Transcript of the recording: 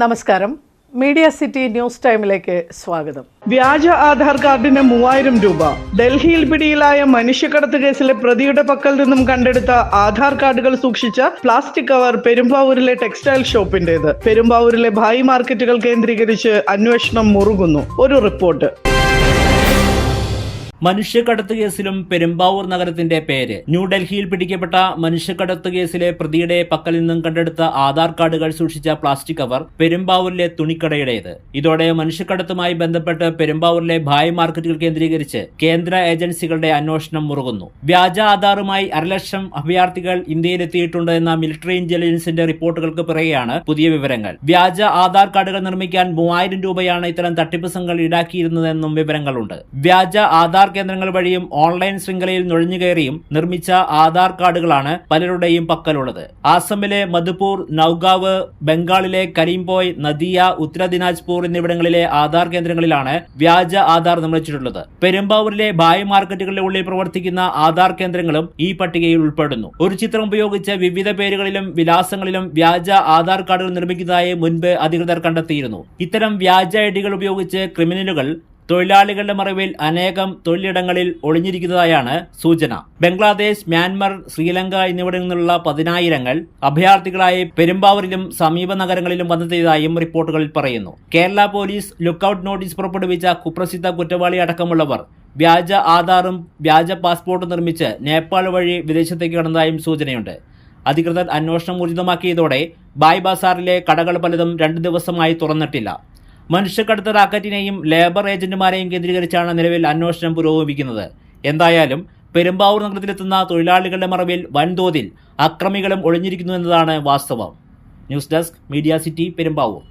നമസ്കാരം. Media city news ടൈമിലേക്ക് സ്വാഗതം. വ്യാജ ആധാർ കാർഡിന് 3000 രൂപ. ഡൽഹിയിൽ പിടിയിലായ മനുഷ്യക്കടത്ത് കേസിലെ പ്രതിയുടെ പക്കൽ നിന്നും കണ്ടെടുത്ത ആധാർ കാർഡുകൾ സൂക്ഷിച്ച പ്ലാസ്റ്റിക് കവർ പെരുമ്പാവൂരിലെ ടെക്സ്റ്റൈൽ ഷോപ്പിന്റേത്. പെരുമ്പാവൂരിലെ ഭായ് മാർക്കറ്റുകൾ കേന്ദ്രീകരിച്ച് അന്വേഷണം മുറുകുന്നു. ഒരു റിപ്പോർട്ട്. മനുഷ്യക്കടത്ത് കേസിലും പെരുമ്പാവൂർ നഗരത്തിന്റെ പേര്. ന്യൂഡൽഹിയിൽ പിടിക്കപ്പെട്ട മനുഷ്യക്കടത്ത് കേസിലെ പ്രതിയുടെ പക്കൽ നിന്നും കണ്ടെടുത്ത ആധാർ കാർഡുകൾ സൂക്ഷിച്ച പ്ലാസ്റ്റിക് കവർ പെരുമ്പാവൂരിലെ തുണിക്കടയുടേത്. ഇതോടെ മനുഷ്യക്കടത്തുമായി ബന്ധപ്പെട്ട് പെരുമ്പാവൂരിലെ ഭായ് മാർക്കറ്റുകൾ കേന്ദ്രീകരിച്ച് കേന്ദ്ര ഏജൻസികളുടെ അന്വേഷണം മുറുകുന്നു. വ്യാജ ആധാറുമായി 1,00,000 അഭയാർത്ഥികൾ ഇന്ത്യയിലെത്തിയിട്ടുണ്ട് എന്ന മിലിറ്ററി ഇന്റലിജൻസിന്റെ റിപ്പോർട്ടുകൾക്ക് പിറകെയാണ് പുതിയ വിവരങ്ങൾ. വ്യാജ ആധാർ കാർഡുകൾ നിർമ്മിക്കാൻ 3000 രൂപയാണ് ഇത്തരം തട്ടിപ്പ് സംഘങ്ങൾ ഈടാക്കിയിരുന്നതെന്നും വിവരങ്ങളുണ്ട്. വ്യാജ ആധാർ കേന്ദ്രങ്ങൾ വഴിയും ഓൺലൈൻ ശൃംഖലയിൽ നുഴഞ്ഞുകയറിയും നിർമ്മിച്ച ആധാർ കാർഡുകളാണ് പലരുടെയും പക്കലുള്ളത്. ആസമിലെ മധുപൂർ, നൌഗാവ്, ബംഗാളിലെ കരീംപോയ്, നദിയ, ഉത്തര ദിനാജ്പൂർ എന്നിവിടങ്ങളിലെ ആധാർ കേന്ദ്രങ്ങളിലാണ് വ്യാജ ആധാർ നിർമ്മിച്ചിട്ടുള്ളത്. പെരുമ്പാവൂരിലെ ഭായ് മാർക്കറ്റുകളുടെ ഉള്ളിൽ പ്രവർത്തിക്കുന്ന ആധാർ കേന്ദ്രങ്ങളും ഈ പട്ടികയിൽ ഉൾപ്പെടുന്നു. ഒരു ചിത്രം ഉപയോഗിച്ച് വിവിധ പേരുകളിലും വിലാസങ്ങളിലും വ്യാജ ആധാർ കാർഡുകൾ നിർമ്മിക്കുന്നതായി മുൻപ് അധികൃതർ കണ്ടെത്തിയിരുന്നു. ഇത്തരം വ്യാജ ഐഡികൾ ഉപയോഗിച്ച് ക്രിമിനലുകൾ തൊഴിലാളികളുടെ മറവിൽ അനേകം തൊഴിലിടങ്ങളിൽ ഒളിഞ്ഞിരിക്കുന്നതായാണ് സൂചന. ബംഗ്ലാദേശ്, മ്യാൻമർ, ശ്രീലങ്ക എന്നിവിടങ്ങളിൽ നിന്നുള്ള 10,000 അഭയാർത്ഥികളായി പെരുമ്പാവൂരിലും സമീപ നഗരങ്ങളിലും വന്നെത്തിയതായും റിപ്പോർട്ടുകളിൽ പറയുന്നു. കേരള പോലീസ് ലുക്കൌട്ട് നോട്ടീസ് പുറപ്പെടുവിച്ച കുപ്രസിദ്ധ കുറ്റവാളി അടക്കമുള്ളവർ വ്യാജ ആധാറും വ്യാജ പാസ്പോർട്ടും നിർമ്മിച്ച് നേപ്പാൾ വഴി വിദേശത്തേക്ക് കടന്നതായും സൂചനയുണ്ട്. അധികൃതർ അന്വേഷണം ഊർജിതമാക്കിയതോടെ ബായ് ബസാറിലെ കടകൾ പലതും 2 ദിവസമായി തുറന്നിട്ടില്ല. മനുഷ്യക്കടത്ത് റാക്കറ്റിനെയും ലേബർ ഏജന്റുമാരെയും കേന്ദ്രീകരിച്ചാണ് നിലവിൽ അന്വേഷണം പുരോഗമിക്കുന്നത്. എന്തായാലും പെരുമ്പാവൂർ നഗരത്തിലെത്തുന്ന തൊഴിലാളികളുടെ മറവിൽ വൻതോതിൽ അക്രമികളും ഒളിഞ്ഞിരിക്കുന്നു എന്നതാണ് വാസ്തവം. News desk, media city, Perumbavoor.